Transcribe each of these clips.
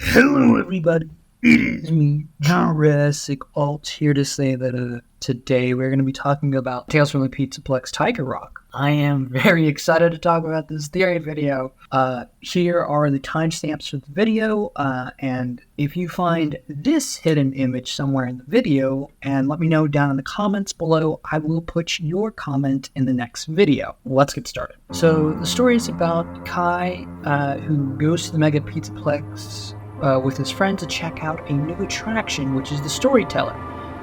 Hello, everybody. It is me, Jurassic Alt, here to say that today we're going to be talking about Tales from the Pizzaplex Tiger Rock. I am very excited to talk about this theory video. Here are the timestamps for the video, and if you find this hidden image somewhere in the video, and let me know down in the comments below, I will put your comment in the next video. Let's get started. So the story is about Kai, who goes to the Mega Pizzaplex with his friend to check out a new attraction, which is the Storyteller.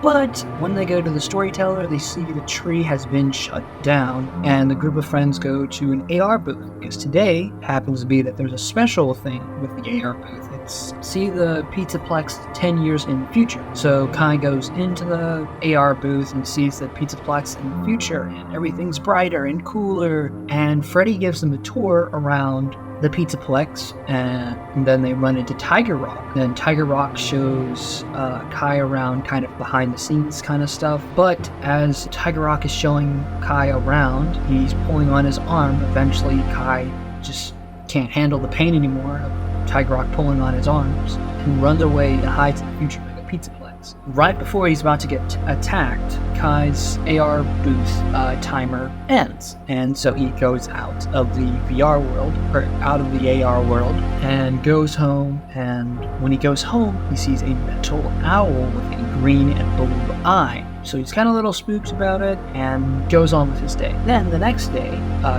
But when they go to the Storyteller, they see the tree has been shut down, and the group of friends go to an AR booth, because today happens to be that there's a special thing with the AR booth. It's see the Pizzaplex 10 years in the future. So Kai goes into the AR booth and sees the Pizzaplex in the future, and everything's brighter and cooler, and Freddy gives them a tour around the Pizzaplex, and then they run into Tiger Rock. Then Tiger Rock shows Kai around kind of behind the scenes kind of stuff, but as Tiger Rock is showing Kai around, he's pulling on his arm. Eventually Kai just can't handle the pain anymore of Tiger Rock pulling on his arms and runs away and hides in the future like a Pizzaplex. Right before he's about to get attacked, Kai's AR booth timer ends, and so he goes out of the VR world, or out of the AR world, and goes home, and when he goes home, he sees a metal owl with a green and blue eye. So he's kind of a little spooked about it and goes on with his day. Then the next day,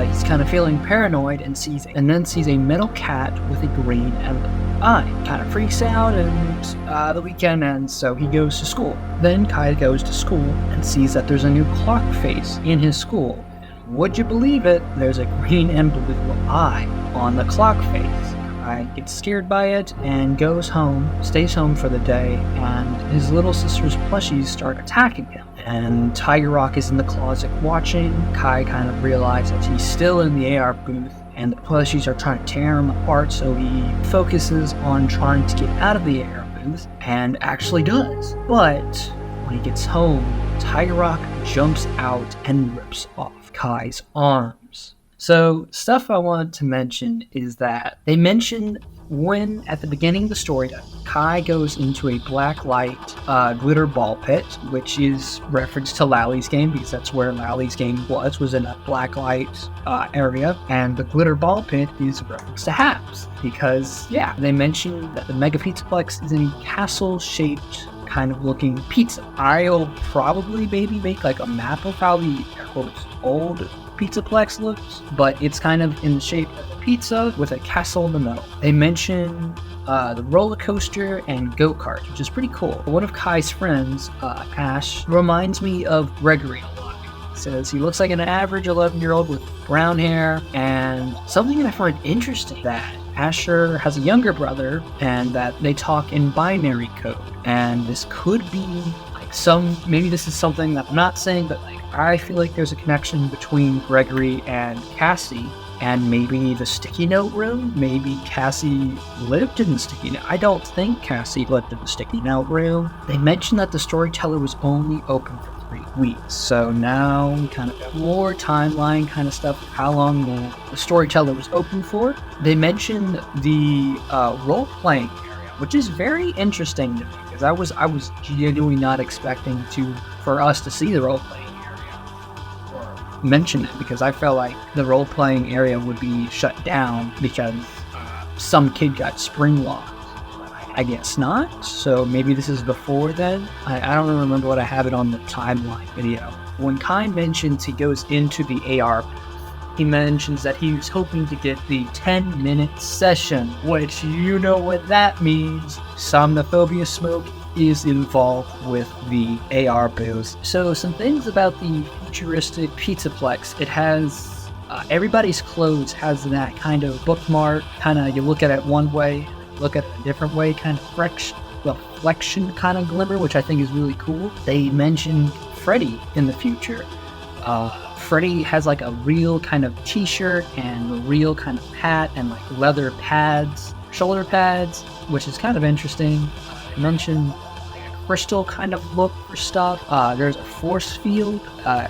he's kind of feeling paranoid and sees a metal cat with a green and blue eye. Kind of freaks out, and the weekend ends, so he goes to school. Then Kai goes to school and sees that there's a new clock face in his school. Would you believe it? There's a green and blue eye on the clock face. Kai gets scared by it and goes home, stays home for the day, and his little sister's plushies start attacking him. And Tiger Rock is in the closet watching. Kai kind of realizes he's still in the AR booth, and the plushies are trying to tear him apart, so he focuses on trying to get out of the AR booth, and actually does. But when he gets home, Tiger Rock jumps out and rips off Kai's arms. So, stuff I wanted to mention is that they mentioned when, at the beginning of the story, Kai goes into a black light glitter ball pit, which is reference to Lally's game, because that's where Lally's game was in a black light area, and the glitter ball pit is a reference to Haps, because, yeah, they mentioned that the Mega Pizzaplex is a castle-shaped kind of looking pizza. I'll probably maybe make like a map of how the old Pizzaplex looks, but it's kind of in the shape of a pizza with a castle in the middle. They mention the roller coaster and go-kart, which is pretty cool. One of Kai's friends, Ash, reminds me of Gregory a lot. He says he looks like an average 11-year-old with brown hair, and something that I find interesting, that Asher has a younger brother, and that they talk in binary code, and this could be like maybe this is something that I'm not saying, but like I feel like there's a connection between Gregory and Cassie, and maybe the sticky note room. Maybe Cassie lived in the sticky note. I don't think Cassie lived in the sticky note room. They mentioned that the Storyteller was only open for 3 weeks, so now we kind of have more timeline kind of stuff, how long the Storyteller was open for. They mentioned the role-playing area, which is very interesting to me, because I was genuinely not expecting for us to see the role-playing mention it, because I felt like the role-playing area would be shut down because some kid got spring locked. I guess not, so maybe this is before then. I don't remember what I have it on the timeline video. When Kai mentions he goes into the AR, he mentions that he was hoping to get the 10-minute session, which you know what that means. Somnophobia smoke is involved with the AR booth. So some things about the futuristic Pizzaplex. It has everybody's clothes has that kind of bookmark, kind of you look at it one way, look at it a different way, kind of reflection kind of glimmer, which I think is really cool. They mentioned Freddy in the future. Freddy has like a real kind of t-shirt and a real kind of hat and like leather pads, shoulder pads, which is kind of interesting. I mentioned like a crystal kind of look for stuff. There's a force field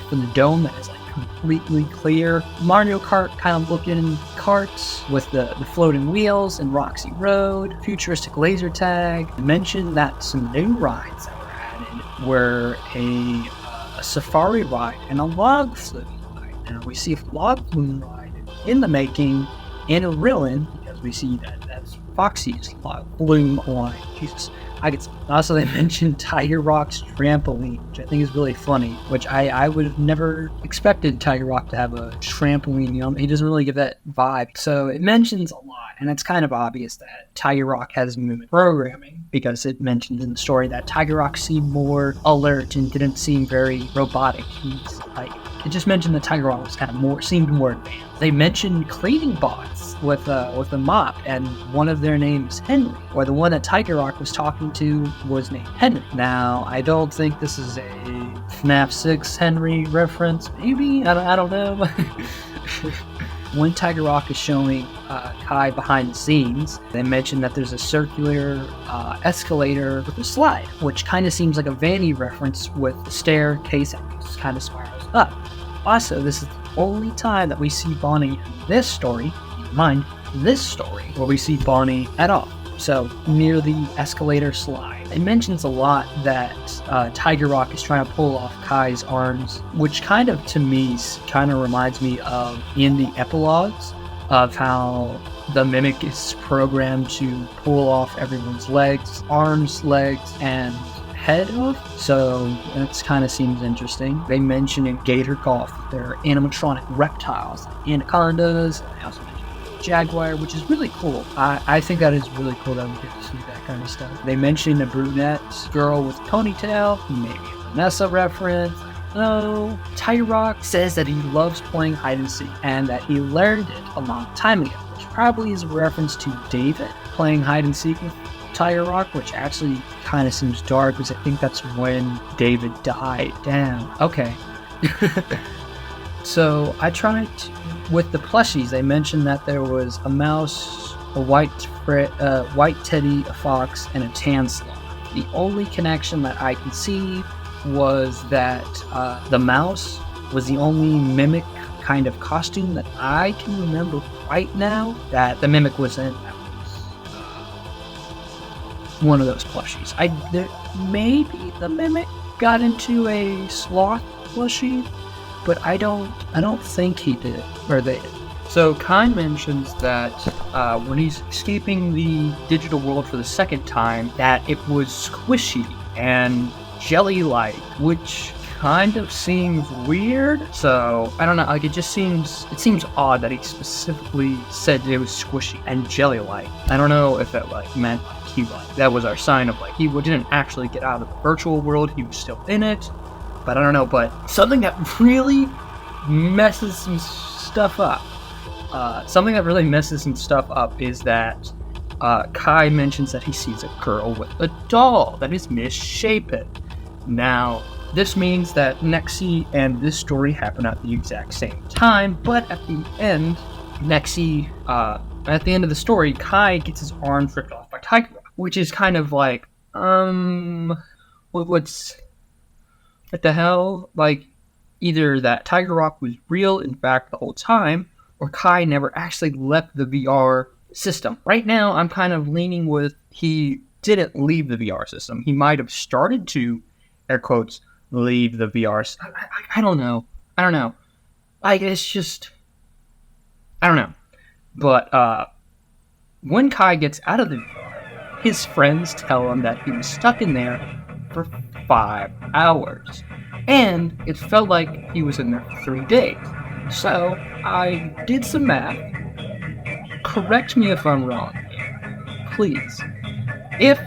from the dome that is like completely clear. Mario Kart kind of looking karts with the floating wheels and Roxy Road, futuristic laser tag. I mentioned that some new rides that were added were a safari ride and a log flume ride. Now we see a log flume ride in the making in a Rillin, because we see that's Foxy's log flume line. Jesus. Also, they mentioned Tiger Rock's trampoline, which I think is really funny, which I would have never expected Tiger Rock to have a trampoline. He doesn't really give that vibe. So it mentions a lot, and it's kind of obvious that Tiger Rock has mimic programming, because it mentioned in the story that Tiger Rock seemed more alert and didn't seem very robotic. It just mentioned that Tiger Rock was seemed more advanced. They mentioned cleaning bots with a mop, and one of their names Henry, or the one that Tiger Rock was talking to was named Henry. Now, I don't think this is a FNAF 6 Henry reference. Maybe? I don't know. When Tiger Rock is showing Kai behind the scenes, they mention that there's a circular escalator with a slide, which kind of seems like a Vanny reference with the staircase that kind of spirals up. Also, this is the only time that we see Bonnie in this story, where we see Bonnie at all. So, near the escalator slide. It mentions a lot that Tiger Rock is trying to pull off Kai's arms, which kind of, to me, reminds me of in the epilogues of how the Mimic is programmed to pull off everyone's arms, legs, and head off. So that kind of seems interesting. They mention in Gator Golf that there are animatronic reptiles, like anacondas. They also mention jaguar, which is really cool. I think that is really cool that we get to see that kind of stuff. They mention a brunette girl with a ponytail, maybe a Vanessa reference. So, Tiger Rock says that he loves playing hide and seek, and that he learned it a long time ago, which probably is a reference to David playing hide and seek with Tiger Rock, which actually kind of seems dark, because I think that's when David died. Damn. Okay. So I tried with the plushies. They mentioned that there was a mouse, a white teddy, a fox, and a tan sloth. The only connection that I can see was that the mouse was the only Mimic kind of costume that I can remember right now that the Mimic was in. One of those plushies. Maybe the Mimic got into a sloth plushie, but I don't think he did, or they did. So Kai mentions that when he's escaping the digital world for the second time, that it was squishy and jelly-like, which kind of seems weird. So I don't know, like it seems odd that he specifically said it was squishy and jelly-like. I don't know if that meant that was our sign of he didn't actually get out of the virtual world, he was still in it. But I don't know, but something that really messes some stuff up. Is that Kai mentions that he sees a girl with a doll that is misshapen. Now, this means that Nexi and this story happen at the exact same time, but at the end, at the end of the story, Kai gets his arms ripped off by Tiger Rock, which is kind of like, what the hell? Either that Tiger Rock was real, in fact, the whole time, or Kai never actually left the VR system. Right now, I'm kind of leaning with he didn't leave the VR system. He might have started to, air quotes, leave the VR system. I don't know. It's just, I don't know. But when Kai gets out of the VR, his friends tell him that he was stuck in there for 5 hours. And it felt like he was in there for 3 days. So, I did some math. Correct me if I'm wrong here, please. If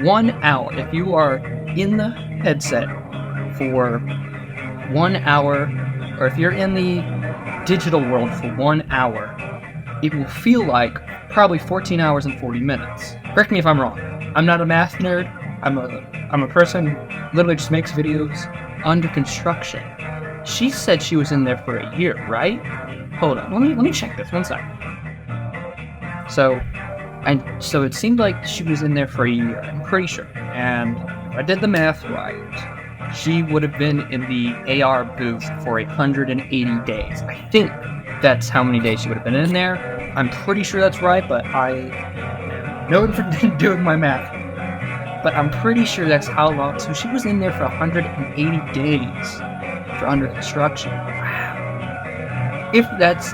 1 hour, if you are in the headset for 1 hour, or if you're in the digital world for 1 hour, it will feel like probably 14 hours and 40 minutes. Correct me if I'm wrong. I'm not a math nerd. I'm a person who literally just makes videos under construction. She said she was in there for a year, right? Hold on, let me check this 1 second. So it seemed like she was in there for a year, I'm pretty sure. And if I did the math right, she would have been in the AR booth for 180 days. I think that's how many days she would have been in there. I'm pretty sure that's right, but I know I'm doing my math. But I'm pretty sure that's how long. So she was in there for 180 days for under construction. Wow. If that's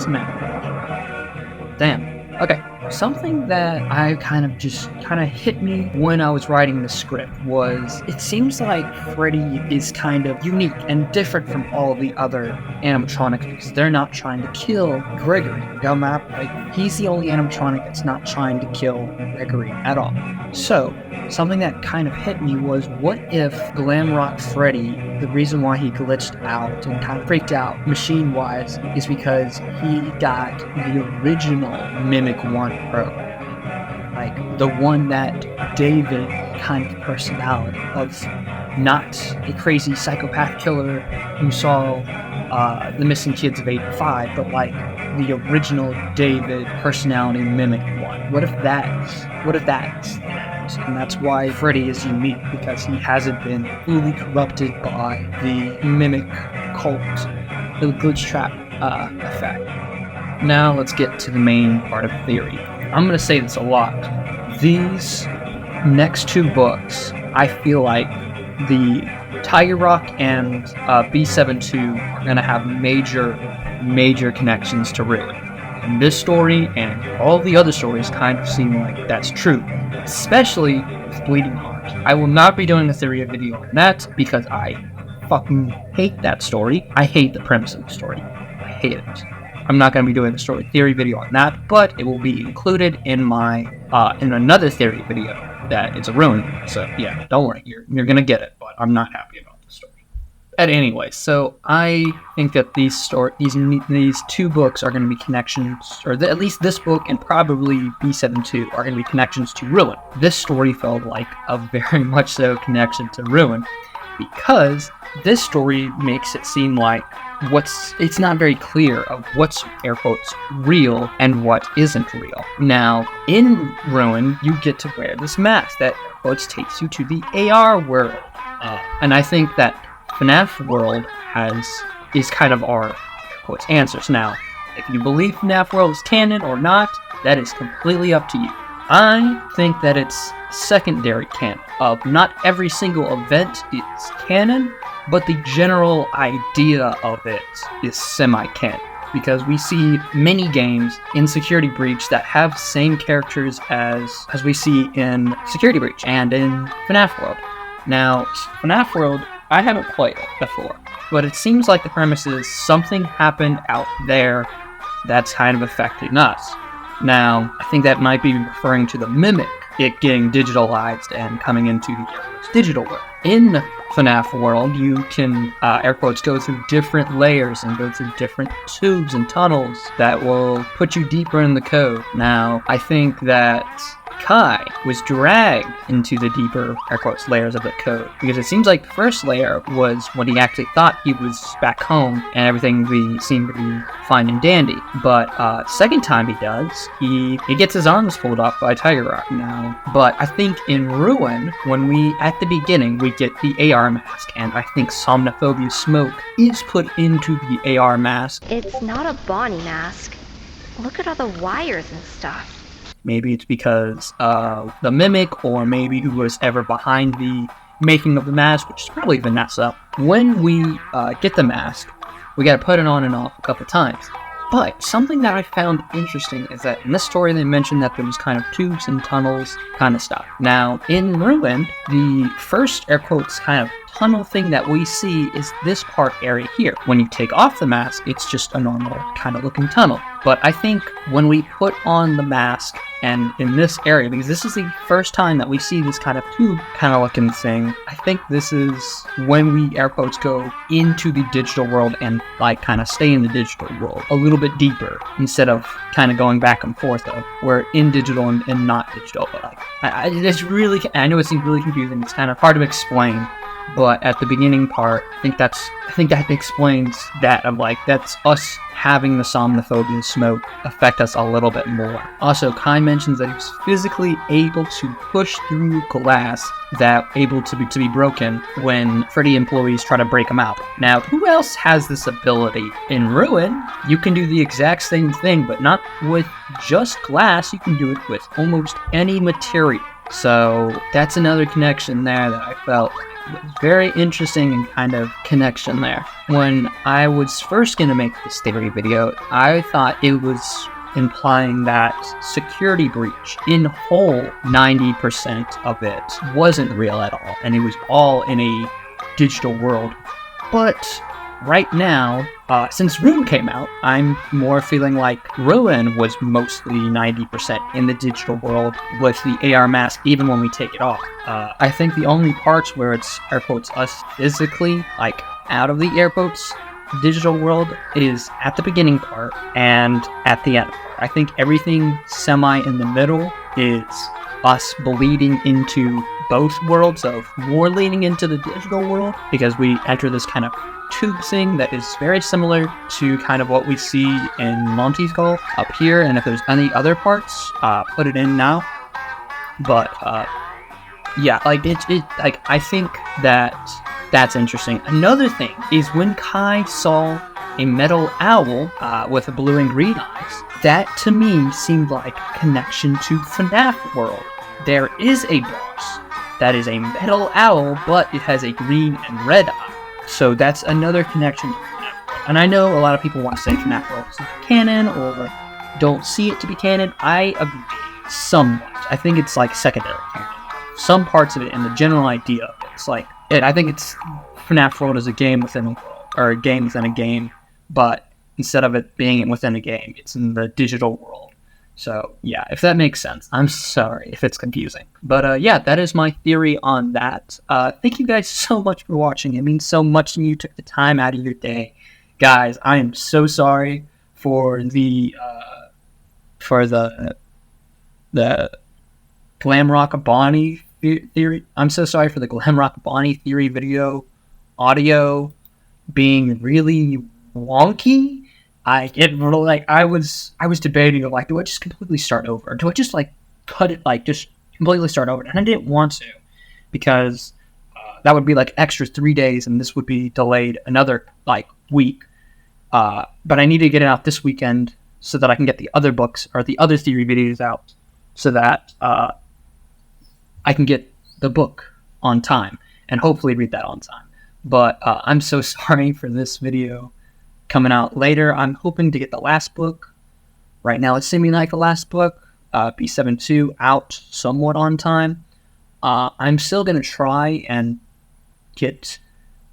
math. Damn. Okay. Something that I kind of hit me when I was writing the script was, it seems like Freddy is kind of unique and different from all the other animatronics because they're not trying to kill Gregory. He's the only animatronic that's not trying to kill Gregory at all. So, something that kind of hit me was, what if Glam Rock Freddy, the reason why he glitched out and kind of freaked out machine-wise is because he got the original Mimic 1 Pro. Like, the one that David kind of personality of not a crazy psychopath killer who saw the missing kids of 85, but like the original David personality Mimic 1. What if that's and that's why Freddy is unique, because he hasn't been fully corrupted by the Mimic cult, the glitch trap effect. Now let's get to the main part of the theory. I'm going to say this a lot. These next two books, I feel like the Tiger Rock and B72 are going to have major connections to Ruin. And this story and all the other stories kind of seem like that's true, especially with Bleeding Heart. I will not be doing a theory video on that because I fucking hate that story. I hate the premise of the story. I hate it. I'm not going to be doing a story theory video on that, but it will be included in my in another theory video that it's a Ruin. So yeah, don't worry, you're going to get it, but I'm not happy about the story. But anyway, so I think that these two books are going to be connections, or at least this book and probably B72 are going to be connections to Ruin. This story felt like a very much so connection to Ruin, because this story makes it seem like it's not very clear of what's, air quotes, real and what isn't real. Now, in Ruin, you get to wear this mask that, air quotes, takes you to the AR world. And I think that FNAF World is kind of our, air quotes, answers. Now, if you believe FNAF World is canon or not, that is completely up to you. I think that it's secondary canon. Not every single event is canon, but the general idea of it is semi-canon. Because we see many games in Security Breach that have same characters as we see in Security Breach and in FNAF World. Now, FNAF World, I haven't played it before, but it seems like the premise is something happened out there that's kind of affecting us. Now, I think that might be referring to the Mimic, it getting digitalized and coming into the digital world. In FNAF World, you can, air quotes, go through different layers and go through different tubes and tunnels that will put you deeper in the code. Now, I think that Kai was dragged into the deeper, air quotes, layers of the code, because it seems like the first layer was when he actually thought he was back home and everything seemed to be fine and dandy. But second time he does, he gets his arms pulled off by Tiger Rock now. But I think in Ruin, when at the beginning, we get the AR mask, and I think Somnophobia Smoke is put into the AR mask. It's not a Bonnie mask. Look at all the wires and stuff. Maybe it's because the Mimic, or maybe who was ever behind the making of the mask, which is probably Vanessa. When we get the mask, we gotta put it on and off a couple times. But something that I found interesting is that in this story they mentioned that there was kind of tubes and tunnels kind of stuff. Now, in Ruin, the first, air quotes, kind of tunnel thing that we see is this part area here. When you take off the mask, it's just a normal kind of looking tunnel. But I think when we put on the mask, and in this area, because this is the first time that we see this kind of tube kind of looking thing, I think this is when we, air quotes, go into the digital world and like kind of stay in the digital world a little bit deeper, instead of kind of going back and forth of we're in digital and not digital. But like, I know it seems really confusing, it's kind of hard to explain, But at the beginning part, I think that explains that. I'm like, that's us having the somnophobia smoke affect us a little bit more. Also, Kai mentions that he was physically able to push through glass that able to be broken when Freddy employees try to break him out. Now, who else has this ability? In Ruin, you can do the exact same thing, but not with just glass. You can do it with almost any material. So that's another connection there that I felt very interesting and kind of connection there. When I was first going to make this theory video, I thought it was implying that security breach in whole 90% of it wasn't real at all, and it was all in a digital world. But right now, since Ruin came out, I'm more feeling like Ruin was mostly 90% in the digital world with the AR mask, even when we take it off. I think the only parts where it's, air quotes, us physically, like, out of the air quotes digital world is at the beginning part and at the end. I think everything semi in the middle is us bleeding into both worlds, of more leaning into the digital world, because we enter this kind of tube thing that is very similar to kind of what we see in Monty's Call up here. And if there's any other parts, put it in now. But yeah, like like I think that's interesting. Another thing is when Kai saw a metal owl with a blue and green eyes, that to me seemed like a connection to FNAF World. There is a boss that is a metal owl, but it has a green and red eye. So that's another connection to FNAF World. And I know a lot of people want to say FNAF World is canon or don't see it to be canon. I agree somewhat. I think it's like secondary canon. Some parts of it and the general idea of it, it's like, I think it's FNAF World is a game within a world, or a game within a game, but instead of it being within a game, it's in the digital world. So yeah, if that makes sense. I'm sorry if it's confusing. But yeah, that is my theory on that. Thank you guys so much for watching. It means so much to me. You took the time out of your day. Guys, I am so sorry for the Glam Rock Bonnie theory. I'm so sorry for the Glam Rock Bonnie theory video audio being really wonky. I was debating, like, do I just completely start over? Do I just like cut it, like just completely start over? And I didn't want to, because that would be like extra 3 days, and this would be delayed another like week. But I need to get it out this weekend so that I can get the other books or the other theory videos out, so that I can get the book on time and hopefully read that on time. But I'm so sorry for this video coming out later. I'm hoping to get the last book. Right now it's seeming like the last book, B7-2, out somewhat on time. I'm still going to try and get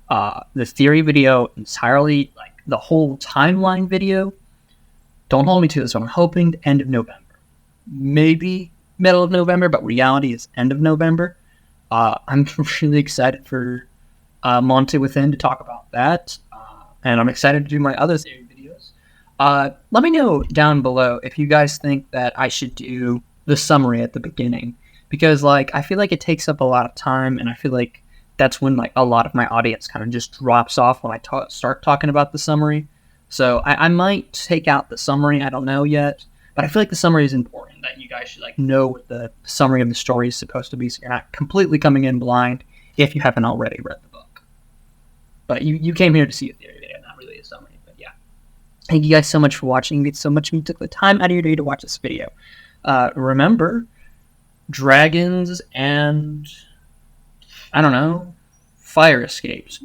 the theory video entirely, like the whole timeline video. Don't hold me to this one. I'm hoping the end of November. Maybe middle of November, but reality is end of November. I'm really excited for Monty Within to talk about that. And I'm excited to do my other theory videos. Let me know down below if you guys think that I should do the summary at the beginning. Because, like, I feel like it takes up a lot of time, and I feel like that's when, like, a lot of my audience kind of just drops off when I start talking about the summary. So I might take out the summary, I don't know yet. But I feel like the summary is important, that you guys should, like, know what the summary of the story is supposed to be, so you're not completely coming in blind if you haven't already read the book. But you came here to see a theory video, not really a summary, but yeah. Thank you guys so much for watching. It means so much. You took the time out of your day to watch this video. Remember, dragons and, I don't know, fire escapes.